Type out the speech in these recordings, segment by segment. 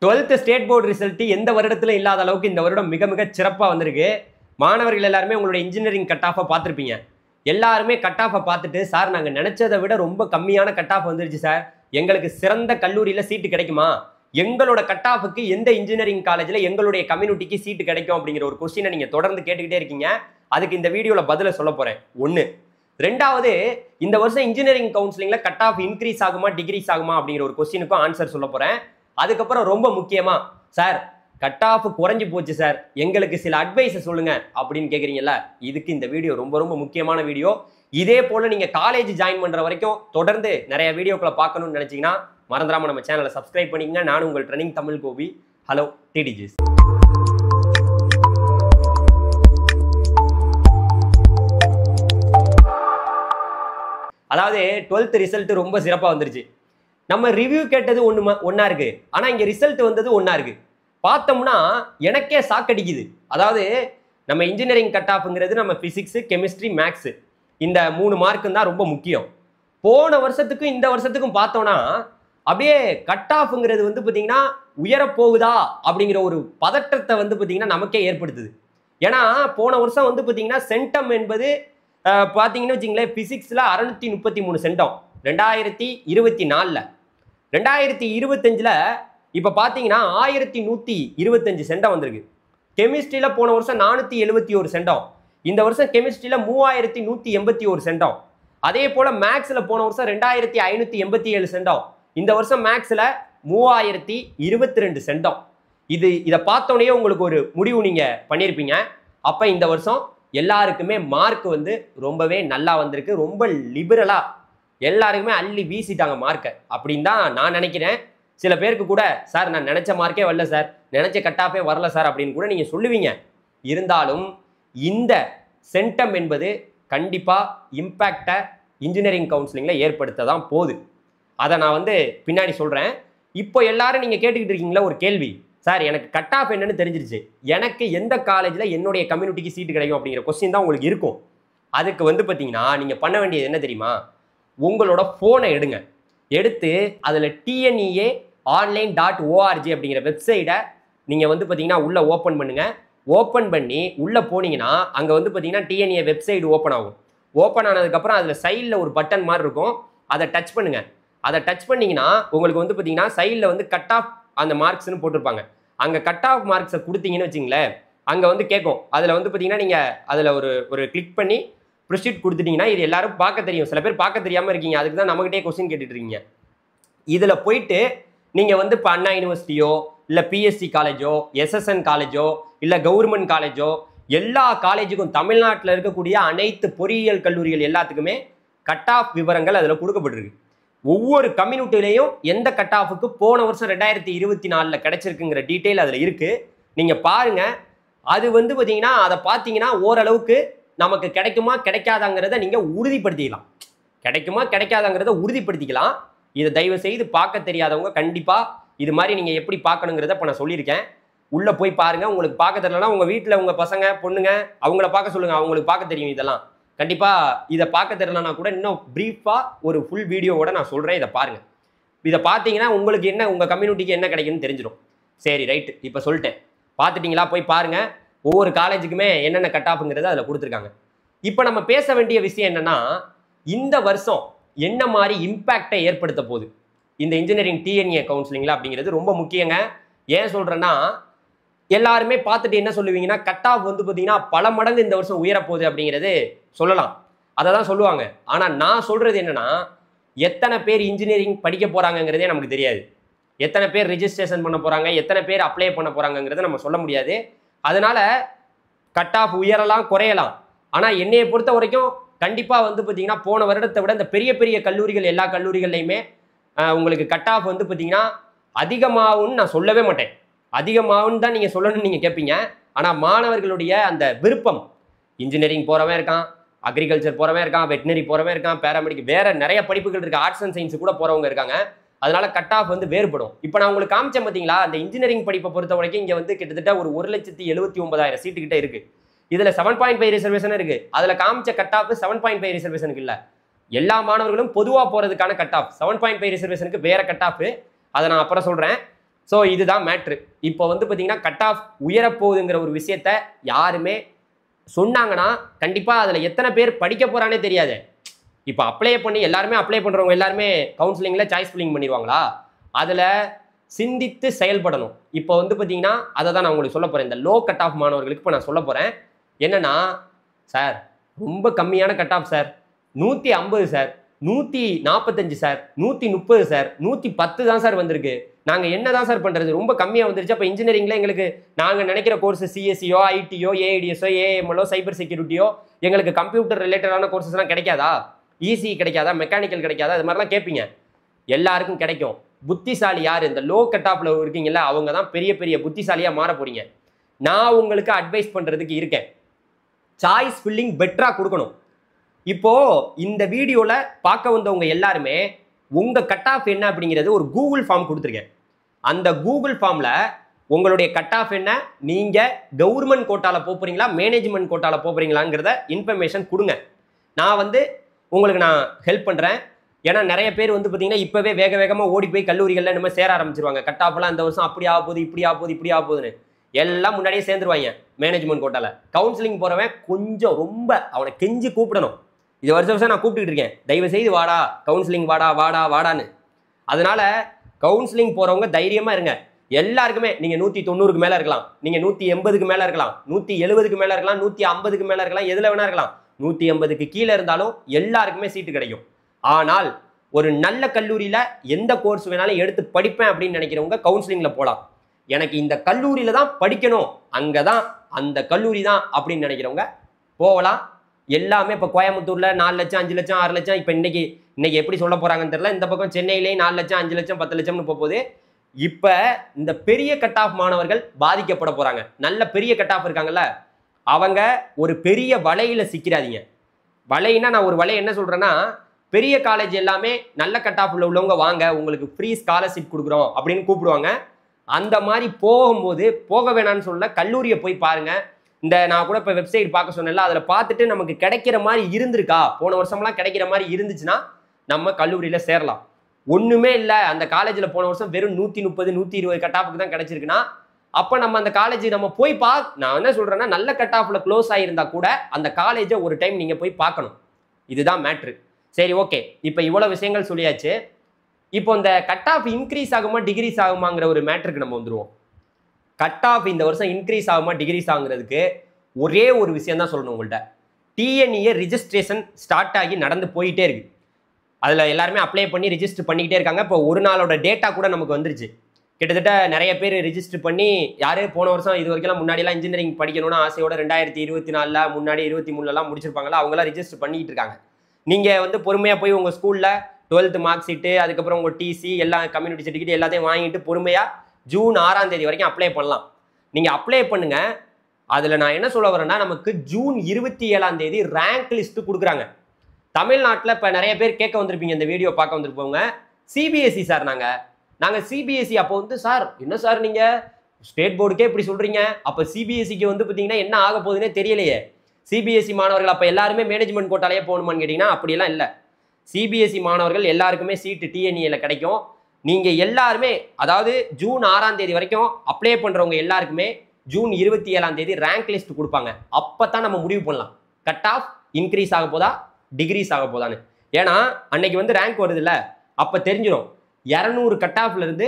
12th state board result எந்த வருடத்துல இல்லாத அளவுக்கு இந்த வருடம் மிக மிக சிறப்பா வந்திருக்கு. மாணவர்கள் எல்லாருமே உங்களுடைய இன்ஜினியரிங் கட் ஆஃபை பார்த்துருப்பீங்க. எல்லாருமே கட் ஆஃபை பார்த்துட்டு, சார் நாங்கள் நினைச்சதை விட ரொம்ப கம்மியான கட் ஆஃப் வந்துருச்சு சார், எங்களுக்கு சிறந்த கல்லூரியில் சீட்டு கிடைக்குமா, எங்களோட கட் ஆஃபுக்கு எந்த இன்ஜினியரிங் காலேஜில் எங்களுடைய கம்யூனிட்டிக்கு சீட்டு கிடைக்கும் அப்படிங்கிற ஒரு கொஸ்டினை நீங்கள் தொடர்ந்து கேட்டுக்கிட்டே இருக்கீங்க. அதுக்கு இந்த வீடியோவில் பதிலை சொல்ல போகிறேன். ஒன்று. ரெண்டாவது, இந்த வருஷம் இன்ஜினியரிங் கவுன்சிலிங்கில் கட் ஆஃப் இன்க்ரீஸ் ஆகுமா டிக்ரீஸ் ஆகுமா அப்படிங்கிற ஒரு கொஸ்டினுக்கும் ஆன்சர் சொல்ல போகிறேன். அதுக்கப்புறம் ரொம்ப முக்கியமா, சார் கட் ஆஃப் குறைஞ்சி போச்சு சார், எங்களுக்கு சில அட்வைஸை சொல்லுங்க அப்படின்னு கேட்குறீங்கல்ல, இதுக்கு இந்த வீடியோ ரொம்ப ரொம்ப முக்கியமான வீடியோ. இதே போல் நீங்கள் காலேஜ் ஜாயின் பண்ணுற வரைக்கும் தொடர்ந்து நிறைய வீடியோக்களை பார்க்கணும்னு நினச்சிங்கன்னா மறந்துடாம நம்ம சேனலை சப்ஸ்கிரைப் பண்ணிக்கங்க. நான் உங்கள் ட்ரெனிங் தமிழ் கோபி. ஹலோ டிடிஜிஸ். அதாவது 12th ரிசல்ட் ரொம்ப சிறப்பாக வந்துருச்சு. நம்ம ரிவ்யூ கேட்டது ஒன்றா இருக்கு, ஆனால் இங்கே ரிசல்ட் வந்தது ஒன்றா இருக்கு. பார்த்தோம்னா எனக்கே சாக்கடிக்குது. அதாவது நம்ம இன்ஜினியரிங் கட் ஆஃப்ங்கிறது நம்ம பிசிக்ஸ், கெமிஸ்ட்ரி, மேக்ஸ் இந்த 3 மார்க்கும் தான் ரொம்ப முக்கியம். போன வருஷத்துக்கும் இந்த வருஷத்துக்கும் பார்த்தோம்னா அப்படியே கட் ஆஃப்ங்கிறது வந்து பார்த்தீங்கன்னா உயரப்போகுதா அப்படிங்கிற ஒரு பதற்றத்தை வந்து பார்த்தீங்கன்னா நமக்கே ஏற்படுத்துது. ஏன்னா போன வருஷம் வந்து பார்த்தீங்கன்னா சென்டம் என்பது பார்த்தீங்கன்னு வச்சுங்களேன், பிசிக்ஸில் 633 சென்டம் 2024. 2025 இப்போ பார்த்தீங்கன்னா 1125 சென்டம் வந்திருக்கு. கெமிஸ்ட்ரியில் போன வருஷம் 471 சென்டம், இந்த வருஷம் கெமிஸ்ட்ரியில் 3181 சென்டம். அதே போல் மேக்ஸில் போன வருஷம் 2587 சென்டம், இந்த வருஷம் மேக்ஸில் 3022 சென்டம். இதை பார்த்தோன்னே உங்களுக்கு ஒரு முடிவு நீங்கள் பண்ணியிருப்பீங்க. அப்போ இந்த வருஷம் எல்லாருக்குமே மார்க் வந்து ரொம்பவே நல்லா வந்திருக்கு. ரொம்ப லிபரலாக எல்லாருக்குமே அள்ளி வீசிட்டாங்க மார்க்கை அப்படின்னு தான் நான் நினைக்கிறேன். சில பேருக்கு கூட சார் நான் நினச்ச மார்க்கே வரல சார், நினச்ச கட் ஆஃபே வரல சார் அப்படின்னு கூட நீங்கள் சொல்லுவீங்க. இருந்தாலும் இந்த சென்டம் என்பது கண்டிப்பாக இம்பேக்டை இன்ஜினியரிங் கவுன்சிலிங்கில் ஏற்படுத்த தான் போகுது. அதை நான் வந்து பின்னாடி சொல்கிறேன். இப்போ எல்லாரும் நீங்கள் கேட்டுக்கிட்டு இருக்கீங்களா ஒரு கேள்வி, சார் எனக்கு கட் ஆஃப் என்னன்னு தெரிஞ்சிருச்சு, எனக்கு எந்த காலேஜில் என்னுடைய கம்யூனிட்டிக்கு சீட்டு கிடைக்கும் அப்படிங்கிற கொஸ்டின் தான் உங்களுக்கு இருக்கும். அதுக்கு வந்து பார்த்தீங்கன்னா நீங்கள் பண்ண வேண்டியது என்ன தெரியுமா, உங்களோட ஃபோனை எடுத்து அதில் TNEA online.org அப்படிங்கிற வெப்சைட்டை நீங்கள் வந்து பார்த்தீங்கன்னா உள்ளே ஓப்பன் பண்ணுங்கள். ஓப்பன் பண்ணி உள்ளே போனீங்கன்னா அங்கே வந்து பார்த்தீங்கன்னா TNEA வெப்சைட் ஓப்பன் ஆகும். ஓப்பன் ஆனதுக்கப்புறம் அதில் சைடில் ஒரு பட்டன் மாதிரி இருக்கும், அதை டச் பண்ணுங்கள். அதை டச் பண்ணிங்கன்னா உங்களுக்கு வந்து பார்த்தீங்கன்னா சைடில் வந்து கட் ஆஃப் அந்த மார்க்ஸ்னு போட்டிருப்பாங்க. அங்கே கட் ஆஃப் மார்க்ஸை கொடுத்தீங்கன்னு வச்சிங்களேன், அங்கே வந்து கேட்கும். அதில் வந்து பார்த்தீங்கன்னா நீங்கள் அதில் ஒரு கிளிக் பண்ணி ப்ரொசீட் கொடுத்துட்டீங்கன்னா இது எல்லாரும் பார்க்க தெரியும். சில பேர் பார்க்க தெரியாமல் இருக்கீங்க, அதுக்கு தான் நம்மகிட்டே கொஸ்டின் கேட்டுட்டு இருக்கீங்க. இதில் போயிட்டு நீங்கள் வந்து இப்போ அண்ணா யூனிவர்சிட்டியோ இல்லை PSC காலேஜோ SSN காலேஜோ இல்லை கவர்மெண்ட் காலேஜோ எல்லா காலேஜுக்கும் தமிழ்நாட்டில் இருக்கக்கூடிய அனைத்து பொறியியல் கல்லூரிகள் எல்லாத்துக்குமே கட் ஆஃப் விவரங்கள் அதில் கொடுக்கப்பட்டிருக்கு. ஒவ்வொரு கம்யூனிட்டிலையும் எந்த கட் ஆஃபுக்கு போன வருஷம் 2024 கிடைச்சிருக்குங்கிற டீட்டெயில் அதில் இருக்குது. நீங்கள் பாருங்கள். அது வந்து பார்த்தீங்கன்னா அதை பார்த்தீங்கன்னா ஓரளவுக்கு நமக்கு கிடைக்குமா கிடைக்காதாங்கிறத நீங்கள் உறுதிப்படுத்திக்கலாம். கிடைக்குமா கிடைக்காதாங்கிறத உறுதிப்படுத்திக்கலாம். இதை தயவு செய்து பார்க்க தெரியாதவங்க கண்டிப்பாக இது மாதிரி நீங்கள் எப்படி பார்க்கணுங்கிறத இப்போ நான் சொல்லியிருக்கேன். உள்ளே போய் பாருங்கள். உங்களுக்கு பார்க்க தெரியலனா உங்கள் வீட்டில் உங்கள் பசங்க பொண்ணுங்க அவங்கள பார்க்க சொல்லுங்கள், அவங்களுக்கு பார்க்க தெரியும். இதெல்லாம் கண்டிப்பாக இதை பார்க்க தெரியலனா கூட இன்னும் ப்ரீஃபாக ஒரு ஃபுல் வீடியோவோட நான் சொல்கிறேன். இதை பாருங்கள். இதை பார்த்தீங்கன்னா உங்களுக்கு என்ன உங்கள் கம்யூனிட்டிக்கு என்ன கிடைக்குன்னு தெரிஞ்சிடும். சரி ரைட்டு, இப்போ சொல்லிட்டேன். பார்த்துட்டிங்களா? போய் பாருங்கள். ஒவ்வொரு காலேஜுக்குமே என்னென்ன கட் ஆஃப்ங்கிறது அதில் கொடுத்துருக்காங்க. இப்போ நம்ம பேச வேண்டிய விஷயம் என்னென்னா, இந்த வருஷம் என்ன மாதிரி இம்பேக்டை ஏற்படுத்த போகுது இந்த இன்ஜினியரிங் TNEA கவுன்சிலிங்கில் அப்படிங்கிறது ரொம்ப முக்கியங்க. ஏன் சொல்கிறேன்னா, எல்லாருமே பார்த்துட்டு என்ன சொல்லுவீங்கன்னா, கட் ஆஃப் வந்து பார்த்தீங்கன்னா பல மடங்கு இந்த வருஷம் உயரப்போகுது அப்படிங்கிறது சொல்லலாம். அதை தான் சொல்லுவாங்க. ஆனால் நான் சொல்கிறது என்னென்னா, எத்தனை பேர் இன்ஜினியரிங் படிக்க போகிறாங்கங்கிறதே நமக்கு தெரியாது. எத்தனை பேர் ரிஜிஸ்ட்ரேஷன் பண்ண போகிறாங்க, எத்தனை பேர் அப்ளை பண்ண போகிறாங்கங்கிறத நம்ம சொல்ல முடியாது. அதனால் கட் ஆஃப் உயரலாம் குறையலாம். ஆனால் என்னையை பொறுத்த வரைக்கும் கண்டிப்பாக வந்து பார்த்தீங்கன்னா போன வருடத்தை விட இந்த பெரிய பெரிய கல்லூரிகள் எல்லா கல்லூரிகள்லையுமே உங்களுக்கு கட் ஆஃப் வந்து பார்த்தீங்கன்னா அதிகமாகும்னு நான் சொல்லவே மாட்டேன். அதிகமாகும்னு தான் நீங்கள் சொல்லணும்னு நீங்கள் கேட்பீங்க. ஆனால் மாணவர்களுடைய அந்த விருப்பம், இன்ஜினியரிங் போகிறவன் இருக்கான், அக்ரிகல்ச்சர் போகிறவன் இருக்கான், வெட்டினரி போகிறவன் இருக்கான், பேராமெடிக்கல், வேறு நிறைய படிப்புகள் இருக்குது, ஆர்ட்ஸ் அண்ட் சயின்ஸ் கூட போகிறவங்க இருக்காங்க. அதனால கட் ஆஃப் வந்து வேறுபடும். இப்போ நான் உங்களுக்கு காமிச்சேன் பார்த்தீங்களா, அந்த இன்ஜினியரிங் படிப்பை பொறுத்த வரைக்கும் இங்கே வந்து கிட்டத்தட்ட ஒரு 1,79,000 சீட்டு கிட்ட இருக்குது. இதில் 7.5 ரிசர்வேஷன் இருக்குது. அதில் காமிச்ச கட் ஆஃப் 7.5 ரிசர்வேஷனுக்கு இல்லை. எல்லா மாணவர்களும் பொதுவாக போகிறதுக்கான கட் ஆஃப் 7.5 ரிசர்வேஷனுக்கு வேற கட் ஆஃப். அதை நான் அப்புறம் சொல்கிறேன். ஸோ இதுதான் மேட்ரு. இப்போ வந்து பார்த்தீங்கன்னா கட் ஆஃப் உயரப்போகுதுங்கிற ஒரு விஷயத்த யாருமே சொன்னாங்கன்னா கண்டிப்பாக அதில் எத்தனை பேர் படிக்க போகிறானே தெரியாது. இப்போ அப்ளை பண்ணி எல்லாருமே அப்ளை பண்ணுறவங்க எல்லாருமே கவுன்சிலிங்கில் சாய்ஸ் ஃபில்லிங் பண்ணிடுவாங்களா? அதில் சிந்தித்து செயல்படணும். இப்போ வந்து பார்த்தீங்கன்னா அதை தான் நான் உங்களுக்கு சொல்ல போகிறேன். இந்த லோ கட் ஆஃப் மாணவர்களுக்கு இப்போ நான் சொல்ல போகிறேன். என்னன்னா, சார் ரொம்ப கம்மியான cut off sir, 150 sir, 145 sir, 130 sir, 110 தான் சார் வந்திருக்கு. நாங்கள் என்ன தான் சார் பண்ணுறது, ரொம்ப கம்மியாக வந்துருச்சு. அப்போ இன்ஜினியரிங்கில் எங்களுக்கு நாங்கள் நினைக்கிற கோர்ஸ் சிஎஸ்சியோ, ஐடியோ, ஏஐடிஎஸோ, ஏஎம்எல்ஓ, சைபர் செக்யூரிட்டியோ, எங்களுக்கு கம்ப்யூட்டர் ரிலேட்டடான கோர்சஸ்லாம் கிடைக்காதா, ஈஸி கிடைக்காதா, மெக்கானிக்கல் கிடைக்காதா, அது மாதிரிலாம் கேட்பீங்க. எல்லாருக்கும் கிடைக்கும். புத்திசாலி யார்? இந்த லோ கட் ஆஃப்ல இருக்கீங்கல்ல, அவங்க தான் பெரிய பெரிய புத்திசாலியாக மாற போறீங்க. நான் உங்களுக்கு அட்வைஸ் பண்ணுறதுக்கு இருக்கேன். சாய்ஸ் ஃபில்லிங் பெட்டராக கொடுக்கணும். இப்போ இந்த வீடியோவில் பார்க்க வந்தவங்க எல்லாருமே உங்கள் கட் ஆஃப் என்ன அப்படிங்கிறது ஒரு கூகுள் ஃபார்ம் கொடுத்துருக்கேன். அந்த கூகுள் ஃபார்மில் உங்களுடைய கட் ஆஃப் என்ன, நீங்கள் கவர்மெண்ட் கோட்டாவில் போகிறீங்களா, மேனேஜ்மெண்ட் கோட்டாவில் போகிறீங்களாங்கிறத இன்ஃபர்மேஷன் கொடுங்க. நான் வந்து உங்களுக்கு நான் ஹெல்ப் பண்ணுறேன். ஏன்னா நிறைய பேர் வந்து பார்த்தீங்கன்னா இப்போவே வேக வேகமாக ஓடி போய் கல்லூரிகளில் நம்ம சேர ஆரம்பிச்சிருவாங்க. கட் ஆஃப்லாம் இந்த வருஷம் அப்படி ஆக போகுது, இப்படி ஆக போகுது, இப்படி ஆக போகுதுன்னு எல்லாம் முன்னாடியே சேர்ந்துருவாங்க மேனேஜ்மெண்ட் கோட்டாவில். கவுன்சிலிங் போகிறவன் கொஞ்சம் ரொம்ப அவனை கெஞ்சி கூப்பிடணும். இது வருஷம் நான் கூப்பிட்டுட்டு இருக்கேன், தயவு செய்து வாடா கவுன்சிலிங், வாடா வாடா வாடான்னு. அதனால கவுன்சிலிங் போகிறவங்க தைரியமாக இருங்க. எல்லாருக்குமே நீங்கள் 190க்கு மேலே இருக்கலாம், நீங்கள் 180க்கு மேலே இருக்கலாம், 170க்கு மேலே இருக்கலாம், 150க்கு மேலே இருக்கலாம், எதில் வேணா இருக்கலாம். 180க்கு கீழே இருந்தாலும் எல்லாருக்குமே சீட்டு கிடைக்கும். ஆனால் ஒரு நல்ல கல்லூரியில் எந்த கோர்ஸ் வேணாலும் எடுத்து படிப்பேன் அப்படின்னு நினைக்கிறவங்க கவுன்சிலிங்கில் போகலாம். எனக்கு இந்த கல்லூரியில் தான் படிக்கணும், அங்கே தான் அந்த கல்லூரி தான் அப்படின்னு நினைக்கிறவங்க போகலாம். எல்லாமே இப்போ கோயம்புத்தூரில் 4 லட்சம் 5 லட்சம் 6 லட்சம், இப்போ இன்னைக்கு எப்படி சொல்ல போகிறாங்கன்னு தெரியல. இந்த பக்கம் சென்னையிலேயே 4 லட்சம் 5 லட்சம் 10 லட்சம்னு போகுது. இப்போ இந்த பெரிய கட் ஆஃப் மாணவர்கள் பாதிக்கப்பட போகிறாங்க. நல்ல பெரிய கட் ஆஃப் இருக்காங்கல்ல, அவங்க ஒரு பெரிய வலையில் சிக்கிறாதீங்க. வலைன்னா நான் ஒரு வலை என்ன சொல்கிறேன்னா, பெரிய காலேஜ் எல்லாமே நல்ல கட் ஆஃப்ல உள்ளவங்க வாங்க உங்களுக்கு ஃப்ரீ ஸ்காலர்ஷிப் கொடுக்குறோம் அப்படின்னு கூப்பிடுவாங்க. அந்த மாதிரி போகும்போது போக வேணான்னு சொல்ல, கல்லூரியை போய் பாருங்க. இந்த நான் கூட இப்போ வெப்சைட் பார்க்க சொன்னேன்ல, அதில் பார்த்துட்டு நமக்கு கிடைக்கிற மாதிரி இருந்திருக்கா, போன வருஷம்லாம் கிடைக்கிற மாதிரி இருந்துச்சுன்னா நம்ம கல்லூரியில் சேரலாம். ஒன்றுமே இல்லை, அந்த காலேஜில் போன வருஷம் வெறும் 130 120 கட் ஆஃபுக்கு தான் கிடைச்சிருக்குன்னா அப்போ நம்ம அந்த காலேஜ் நம்ம போய் நான் என்ன சொல்கிறேன்னா, நல்ல கட் ஆஃபில் க்ளோஸ் ஆகியிருந்தா கூட அந்த காலேஜை ஒரு டைம் நீங்கள் போய் பார்க்கணும். இதுதான் மேட்ரு. சரி, ஓகே, இப்போ இவ்வளோ விஷயங்கள் சொல்லியாச்சு. இப்போ இந்த கட் ஆஃப் இன்க்ரீஸ் ஆகுமா டிகிரீஸ் ஆகுமாங்கிற ஒரு மேட்ருக்கு நம்ம வந்துடுவோம். கட் ஆஃப் இந்த வருஷம் இன்க்ரீஸ் ஆகுமா டிகிரீஸ் ஆகுங்கிறதுக்கு ஒரே ஒரு விஷயம் தான் சொல்லணும் உங்கள்கிட்ட. டிஎன்இஏ ரிஜிஸ்ட்ரேஷன் ஸ்டார்ட் ஆகி நடந்து போயிட்டே இருக்கு. அதில் எல்லாருமே அப்ளை பண்ணி ரிஜிஸ்டர் பண்ணிக்கிட்டே இருக்காங்க. இப்போ ஒரு நாளோட டேட்டா கூட நமக்கு வந்துருச்சு. கிட்டத்தட்ட நிறைய பேர் ரிஜிஸ்டர் பண்ணி, யாரு போன வருஷம் இது வரைக்கும் முன்னாடிலாம் இன்ஜினியரிங் படிக்கணும்னு ஆசையோட 2024 முன்னாடி 23 முடிச்சிருப்பாங்களா, அவங்களாம் ரிஜிஸ்டர் பண்ணிட்டு இருக்காங்க. நீங்கள் வந்து பொறுமையாக போய் உங்கள் ஸ்கூலில் 12th மார்க் ஷீட்டு, அதுக்கப்புறம் உங்கள் டிசி, எல்லா கம்யூனிட்டி சர்டிஃபிகேட் எல்லாத்தையும் வாங்கிட்டு பொறுமையாக ஜூன் 6ஆம் தேதி வரைக்கும் அப்ளை பண்ணலாம். நீங்கள் அப்ளை பண்ணுங்க. அதில் நான் என்ன சொல்ல வரேன்னா, நமக்கு ஜூன் 27ஆம் தேதி ரேங்க் லிஸ்ட்டு கொடுக்குறாங்க. தமிழ்நாட்டில் இப்போ நிறைய பேர் கேட்க வந்திருப்பீங்க, இந்த வீடியோ பார்க்க வந்திருப்பவங்க, சிபிஎஸ்சி சார் நாங்கள் சிபிஎஸ்சி. அப்போ வந்து சார் என்ன சார் நீங்கள் ஸ்டேட் போர்டுக்கே இப்படி சொல்கிறீங்க, அப்போ சிபிஎஸ்சிக்கு வந்து பார்த்தீங்கன்னா என்ன ஆக போகுதுன்னே தெரியலையே, சிபிஎஸ்சி மாணவர்கள் அப்போ எல்லாருமே மேனேஜ்மெண்ட் கோட்டாலேயே போகணுமான்னு கேட்டிங்கன்னா அப்படியெல்லாம் இல்லை. சிபிஎஸ்சி மாணவர்கள் எல்லாருக்குமே சீட்டு டிஎன்இஏல கிடைக்கும். நீங்கள் எல்லாருமே, அதாவது ஜூன் 6ஆம் தேதி வரைக்கும் அப்ளை பண்ணுறவங்க எல்லாருக்குமே ஜூன் 27ஆம் தேதி ரேங்க் லிஸ்ட் கொடுப்பாங்க. அப்போ தான் நம்ம முடிவு பண்ணலாம் கட் ஆஃப் இன்க்ரீஸ் ஆக போதா டிகிரீஸ் ஆக போதான்னு. ஏன்னா அன்னைக்கு வந்து ரேங்க் வருது இல்லை, அப்போ தெரிஞ்சிடும் 200 கட் ஆஃப்ல இருந்து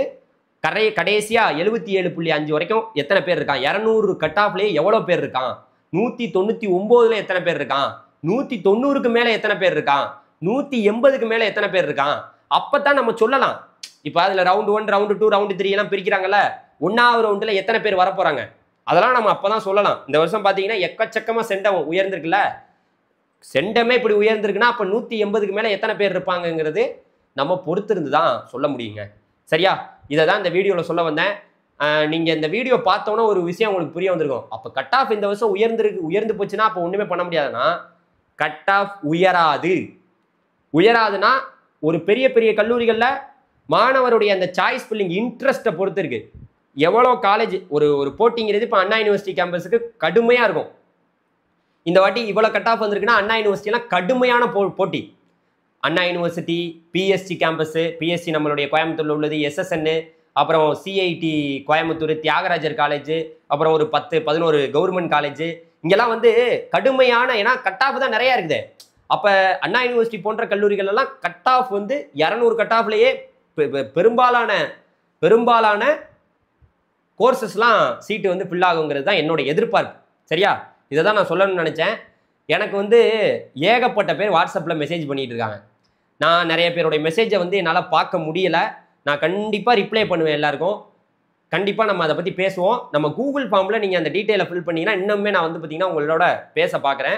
கடைசியாக 77.5 வரைக்கும் எத்தனை பேர் இருக்கான், 200 கட் ஆஃப்லேயே எவ்வளோ பேர் இருக்கான், 199ல் எத்தனை பேர் இருக்கான், 190க்கு மேலே எத்தனை பேர் இருக்கான், 180க்கு மேலே எத்தனை பேர் இருக்கான். அப்போ தான் நம்ம சொல்லலாம். இப்போ அதில் ரவுண்ட் 1 ரவுண்டு 2 ரவுண்டு 3 எல்லாம் பிரிக்கிறாங்கல்ல, 1ஆவது ரவுண்டில் எத்தனை பேர் வரப்போகிறாங்க, அதெல்லாம் நம்ம அப்போ தான் சொல்லலாம். இந்த வருஷம் பார்த்தீங்கன்னா எக்கச்சக்கமாக செண்டம் உயர்ந்திருக்குல்ல, செண்டமே இப்படி உயர்ந்திருக்குன்னா அப்போ 180க்கு மேலே எத்தனை பேர் இருப்பாங்கங்கிறது நம்ம பொறுத்திருந்து தான் சொல்ல முடியுங்க. சரியா? இதை தான் இந்த வீடியோவில் சொல்ல வந்தேன். நீங்கள் இந்த வீடியோ பார்த்தோன்னா ஒரு விஷயம் உங்களுக்கு புரிய வந்திருக்கும். அப்போ கட் ஆஃப் இந்த வருஷம் உயர்ந்து போச்சுன்னா அப்போ ஒன்றுமே பண்ண முடியாதுன்னா, கட் ஆஃப் உயராதுன்னா ஒரு பெரிய பெரிய கல்லூரிகளில் மாணவருடைய அந்த சாய்ஸ் ஃபில்லிங் இன்ட்ரெஸ்ட்டை பொறுத்து இருக்கு. எவ்வளோ காலேஜ் ஒரு போட்டிங்கிறது இப்போ அண்ணா யூனிவர்சிட்டி கேம்பஸுக்கு கடுமையாக இருக்கும். இந்த வாட்டி இவ்வளோ கட் ஆஃப் வந்திருக்குன்னா அண்ணா யூனிவர்சிட்டிலாம் கடுமையான போட்டி. அண்ணா யூனிவர்சிட்டி, பிஎஸ்சி கேம்பஸு, பிஎஸ்சி நம்மளுடைய கோயம்புத்தூரில் உள்ளது, எஸ்எஸ்என், அப்புறம் சிஐடி கோயம்புத்தூர், தியாகராஜர் காலேஜ், அப்புறம் ஒரு 10-11 கவர்மெண்ட் காலேஜ், இங்கெல்லாம் வந்து கடுமையான, ஏன்னா கட் ஆஃப் தான் நிறைய இருக்குது. அப்ப அண்ணா யூனிவர்சிட்டி போன்ற கல்லூரிகள் எல்லாம் கட் ஆஃப் வந்து 200 கட் ஆஃப்லயே பெரும்பாலான கோர்சஸ்லாம் சீட்டு வந்து ஃபில் ஆகுங்கிறது தான் என்னோட எதிர்பார்ப்பு. சரியா? இதை தான் நான் சொல்லணும்னு நினைச்சேன். எனக்கு வந்து ஏகப்பட்ட பேர் வாட்ஸ்அப்பில் மெசேஜ் பண்ணிட்டு இருக்காங்க. நான் நிறைய பேருடைய மெசேஜை வந்து என்னால் பார்க்க முடியல. நான் கண்டிப்பாக ரிப்ளை பண்ணுவேன் எல்லாருக்கும். கண்டிப்பாக நம்ம அதை பற்றி பேசுவோம். நம்ம கூகுள் ஃபார்மில் நீங்கள் அந்த டீட்டெயிலை ஃபில் பண்ணிங்கன்னா இன்னுமே நான் வந்து பார்த்தீங்கன்னா உங்களோட பேச பார்க்குறேன்.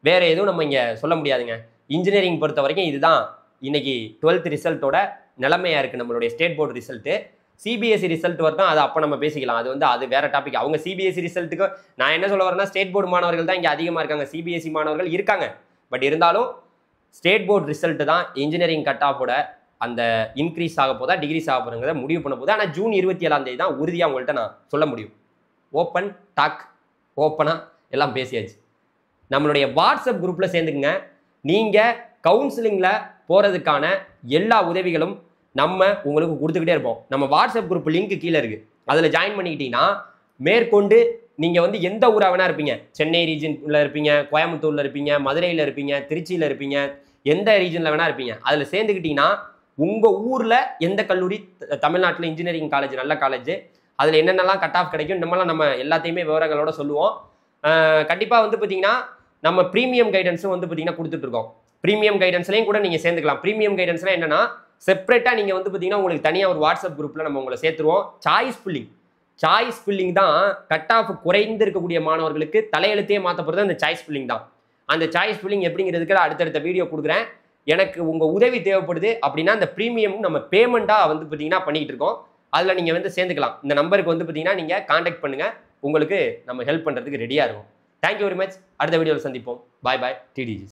வேறு எதுவும் நம்ம இங்கே சொல்ல முடியாதுங்க. இன்ஜினியரிங் பொறுத்த வரைக்கும் இதுதான் இன்னைக்கு 12th ரிசல்ட்டோட நிலைமையாக இருக்குது. நம்மளுடைய state board result. CBSE result வரட்டும், அது அப்போ நம்ம பேசிக்கலாம். அது வேற டாபிக். அவங்க சிபிஎஸ்சி ரிசல்ட்டுக்கு நான் என்ன சொல்ல வரேன்னா, ஸ்டேட் போர்டு மாணவர்கள் தான் இங்கே அதிகமாக இருக்காங்க. சிபிஎஸ்சி மாணவர்கள் இருக்காங்க. பட் இருந்தாலும் ஸ்டேட் போர்டு ரிசல்ட் தான் இன்ஜினியரிங் கட் ஆஃபோட அந்த இன்க்ரீஸ் ஆக போதா டிகிரீஸ் ஆக போகிறத முடிவு பண்ண போகுது. ஆனால் ஜூன் 27ஆம் தேதி தான் உறுதியாக உங்கள்கிட்ட நான் சொல்ல முடியும். ஓப்பன் டாக், ஓப்பனாக எல்லாம் பேசியாச்சு. நம்மளுடைய வாட்ஸ்அப் குரூப்பில் சேர்ந்துக்குங்க. நீங்கள் கவுன்சிலிங்கில் போகிறதுக்கான எல்லா உதவிகளும் நம்ம உங்களுக்கு கொடுத்துக்கிட்டே இருப்போம். நம்ம வாட்ஸ்அப் குரூப் லிங்க் கீழே இருக்குது. அதில் ஜாயின் பண்ணிக்கிட்டீங்கன்னா மேற்கொண்டு நீங்கள் வந்து எந்த ஊராக வேணா இருப்பீங்க. சென்னை ரீஜனில் இருப்பீங்க, கோயம்புத்தூரில் இருப்பீங்க, மதுரையில் இருப்பீங்க, திருச்சியில் இருப்பீங்க, எந்த ரீஜனில் வேணா இருப்பீங்க. அதில் சேர்ந்துக்கிட்டீங்கன்னா உங்கள் ஊரில் எந்த கல்லூரி, தமிழ்நாட்டில் இன்ஜினியரிங் காலேஜ் நல்ல காலேஜ், அதில் என்னென்னலாம் கட் ஆஃப் கிடைக்கும், நம்மளாம் நம்ம எல்லாத்தையுமே விவரங்களோட சொல்லுவோம். கண்டிப்பாக வந்து பார்த்தீங்கன்னா நம்ம ப்ரீமியம் கைடன்ஸும் வந்து பார்த்தீங்கன்னா கொடுத்துட்ருக்கோம். ப்ரீமியம் கைடன்ஸ்லையும் கூட நீங்கள் சேர்ந்துக்கலாம். ப்ரீமியம் கைடன்ஸ்லாம் என்னன்னா, செப்பரேட்டாக நீங்கள் வந்து பார்த்தீங்கன்னா உங்களுக்கு தனியாக ஒரு வாட்ஸ்அப் குரூப்பில் நம்ம உங்களை சேர்த்துருவோம். சாய்ஸ் ஃபில்லிங் தான் கட் ஆஃப் குறைந்து இருக்கக்கூடிய மாணவர்களுக்கு தலையெழுத்தையே மாற்ற போகிறது அந்த சாய்ஸ் ஃபில்லிங் தான். அந்த சாய்ஸ் ஃபில்லிங் எப்படிங்கிறதுக்கு அடுத்தடுத்த வீடியோ கொடுக்குறேன். எனக்கு உங்கள் உதவி தேவைப்படுது அப்படின்னா அந்த ப்ரீமியம் நம்ம பேமெண்ட்டாக வந்து பார்த்தீங்கன்னா பண்ணிக்கிட்டு இருக்கோம். அதில் நீங்கள் வந்து சேர்ந்துக்கலாம். இந்த நம்பருக்கு வந்து பார்த்தீங்கன்னா நீங்கள் கான்டாக்ட் பண்ணுங்கள். உங்களுக்கு நம்ம ஹெல்ப் பண்ணுறதுக்கு ரெடியாக இருக்கும். Thank you very much. அடுத்த வீடியோவில் சந்திப்போம். பாய் டிடிஜிஸ்.